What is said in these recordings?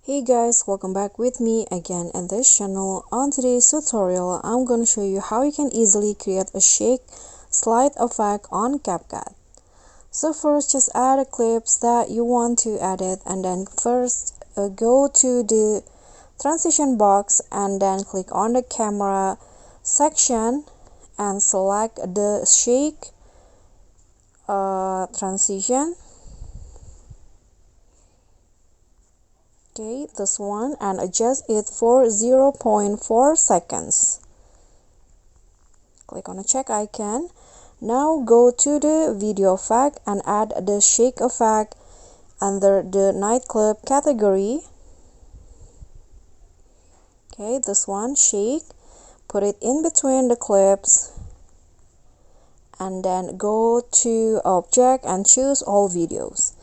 Hey guys, welcome back with me again in this channel. On today's tutorial, I'm going to show you how you can easily create a shake slide effect on CapCut. So first, just add the clips that you want to edit, and then first go to the transition box and then click on the camera section and select the shake transition. Okay, this one, and adjust it for 0.4 seconds. Click on the check icon. Now go to the video effect and add the shake effect under the nightclub category. Okay, this one, shake. Put it in between the clips and then go to object and choose all videos.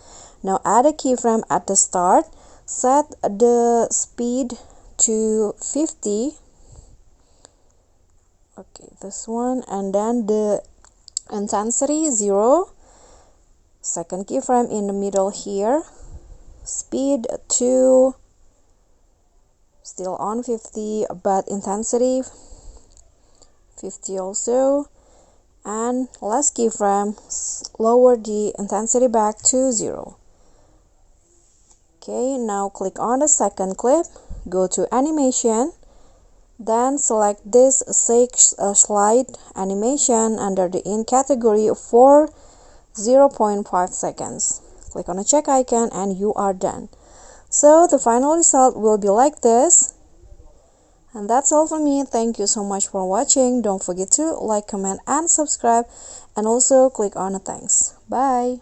Now add a keyframe at the start. Set the speed to 50. Okay, this one, and then the intensity 0. Second keyframe in the middle here. Speed to still on 50, but intensity 50 also. And last keyframe, lower the intensity back to 0. Okay, now click on the second clip, go to animation, then select this shake slide animation under the in category for 0.5 seconds. Click on the check icon and you are done. So the final result will be like this. And that's all for me. Thank you so much for watching. Don't forget to like, comment, and subscribe, and also click on the thanks. Bye.